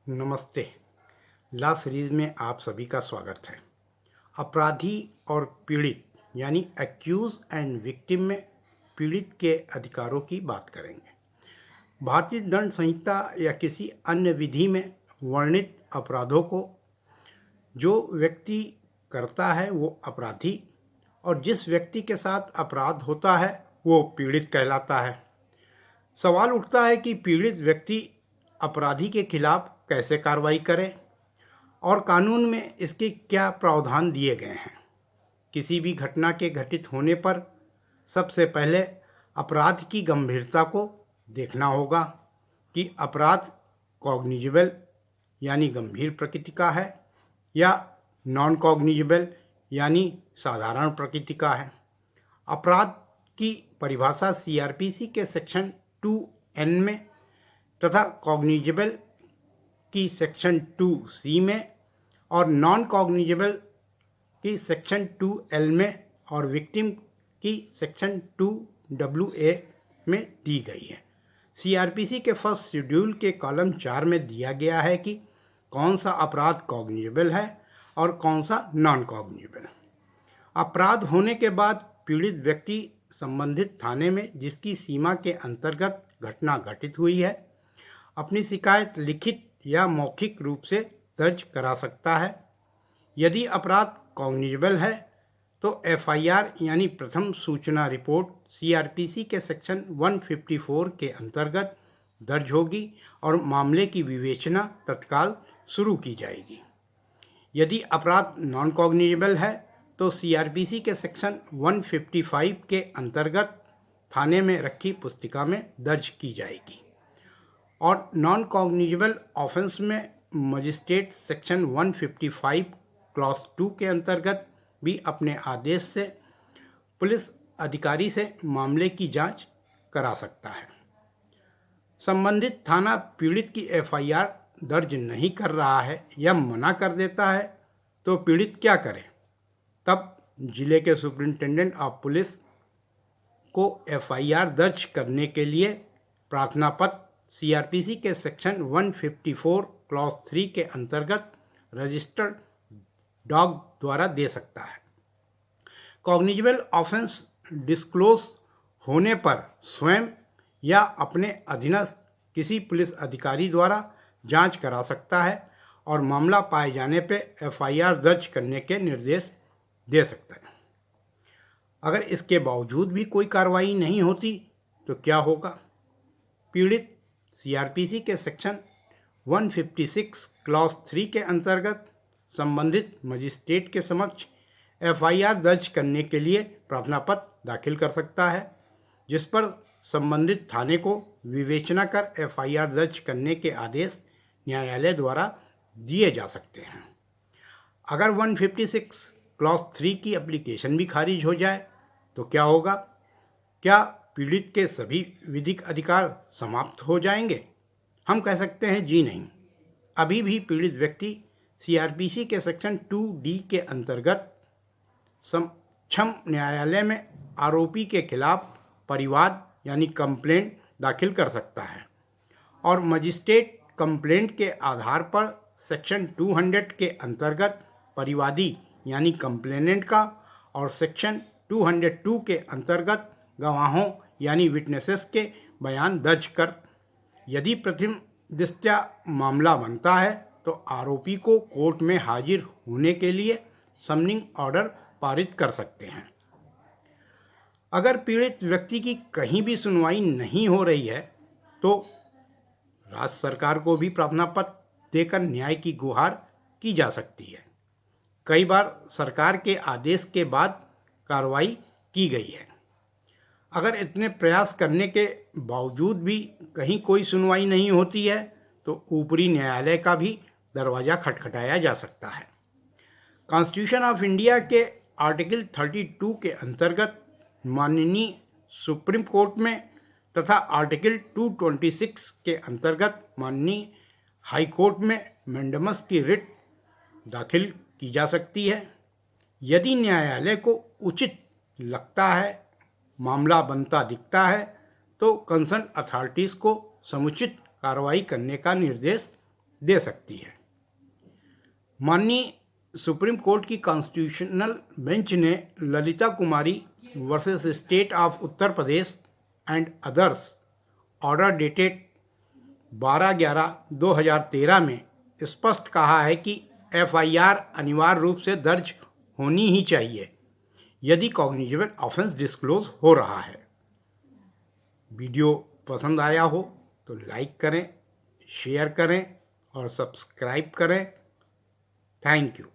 नमस्ते। Law series में आप सभी का स्वागत है। अपराधी और पीड़ित यानी एक्यूज एंड विक्टिम में पीड़ित के अधिकारों की बात करेंगे। भारतीय दंड संहिता या किसी अन्य विधि में वर्णित अपराधों को जो व्यक्ति करता है वो अपराधी और जिस व्यक्ति के साथ अपराध होता है वो पीड़ित कहलाता है। सवाल उठता है कि पीड़ित व्यक्ति अपराधी के खिलाफ कैसे कार्रवाई करे और कानून में इसके क्या प्रावधान दिए गए हैं। किसी भी घटना के घटित होने पर सबसे पहले अपराध की गंभीरता को देखना होगा कि अपराध कॉग्निजेबल यानी गंभीर प्रकृति का है या नॉन कॉग्निजेबल यानी साधारण प्रकृति का है। अपराध की परिभाषा सीआरपीसी के सेक्शन 2N में तथा कॉग्निजेबल की सेक्शन 2C में और नॉन कॉग्निजेबल की सेक्शन 2L में और विक्टिम की सेक्शन 2WA में दी गई है। सीआरपीसी के फर्स्ट शेड्यूल के कॉलम 4 में दिया गया है कि कौन सा अपराध कॉग्निजेबल है और कौन सा नॉन कॉग्निजेबल। अपराध होने के बाद पीड़ित व्यक्ति संबंधित थाने में जिसकी सीमा के अंतर्गत घटना घटित हुई है अपनी शिकायत लिखित या मौखिक रूप से दर्ज करा सकता है। यदि अपराध कॉग्निजेबल है तो एफआईआर यानी प्रथम सूचना रिपोर्ट सीआरपीसी के सेक्शन 154 के अंतर्गत दर्ज होगी और मामले की विवेचना तत्काल शुरू की जाएगी। यदि अपराध नॉन कॉग्निजेबल है तो सीआरपीसी के सेक्शन 155 के अंतर्गत थाने में रखी पुस्तिका में दर्ज की जाएगी और नॉन कॉग्निजेबल ऑफेंस में मजिस्ट्रेट सेक्शन 155 क्लॉज 2 के अंतर्गत भी अपने आदेश से पुलिस अधिकारी से मामले की जांच करा सकता है। संबंधित थाना पीड़ित की एफआईआर दर्ज नहीं कर रहा है या मना कर देता है तो पीड़ित क्या करे? तब जिले के सुपरिंटेंडेंट ऑफ पुलिस को एफआईआर दर्ज करने के लिए प्रार्थना पत्र सीआरपीसी के सेक्शन 154 क्लॉज 3 के अंतर्गत रजिस्टर्ड डॉग द्वारा दे सकता है। कॉग्निजेबल ऑफेंस डिस्क्लोज होने पर स्वयं या अपने अधीनस्थ किसी पुलिस अधिकारी द्वारा जांच करा सकता है और मामला पाए जाने पर एफआईआर दर्ज करने के निर्देश दे सकता है। अगर इसके बावजूद भी कोई कार्रवाई नहीं होती तो क्या होगा? पीड़ित सीआरपीसी के सेक्शन 156 क्लॉज 3 के अंतर्गत संबंधित मजिस्ट्रेट के समक्ष एफआईआर दर्ज करने के लिए प्रार्थना पत्र दाखिल कर सकता है जिस पर संबंधित थाने को विवेचना कर एफआईआर दर्ज करने के आदेश न्यायालय द्वारा दिए जा सकते हैं। अगर 156 क्लॉज 3 की एप्लीकेशन भी खारिज हो जाए तो क्या होगा? क्या पीड़ित के सभी विधिक अधिकार समाप्त हो जाएंगे? हम कह सकते हैं जी नहीं। अभी भी पीड़ित व्यक्ति सीआरपीसी के सेक्शन 2D के अंतर्गत सक्षम न्यायालय में आरोपी के खिलाफ परिवाद यानी कंप्लेंट दाखिल कर सकता है और मजिस्ट्रेट कंप्लेंट के आधार पर सेक्शन 200 के अंतर्गत परिवादी यानी कंप्लेनेंट का और सेक्शन 202 के अंतर्गत गवाहों यानी विटनेसेस के बयान दर्ज कर यदि प्रथम दृष्टया मामला बनता है तो आरोपी को कोर्ट में हाजिर होने के लिए समनिंग ऑर्डर पारित कर सकते हैं। अगर पीड़ित व्यक्ति की कहीं भी सुनवाई नहीं हो रही है तो राज्य सरकार को भी प्रार्थना पत्र देकर न्याय की गुहार की जा सकती है। कई बार सरकार के आदेश के बाद कार्रवाई की गई है। अगर इतने प्रयास करने के बावजूद भी कहीं कोई सुनवाई नहीं होती है तो ऊपरी न्यायालय का भी दरवाज़ा खटखटाया जा सकता है। कॉन्स्टिट्यूशन ऑफ इंडिया के आर्टिकल 32 के अंतर्गत माननीय सुप्रीम कोर्ट में तथा आर्टिकल 226 के अंतर्गत माननीय हाई कोर्ट में मैंडेमस की रिट दाखिल की जा सकती है। यदि न्यायालय को उचित लगता है, मामला बनता दिखता है तो कंसर्न अथॉरिटीज़ को समुचित कार्रवाई करने का निर्देश दे सकती है। माननीय सुप्रीम कोर्ट की कॉन्स्टिट्यूशनल बेंच ने Lalita Kumari versus state of Uttar Pradesh and others order dated 12/11/2013 में स्पष्ट कहा है कि एफआईआर अनिवार्य रूप से दर्ज होनी ही चाहिए यदि कॉग्निजेबल ऑफेंस डिस्क्लोज हो रहा है। वीडियो पसंद आया हो तो लाइक करें, शेयर करें और सब्सक्राइब करें। Thank you.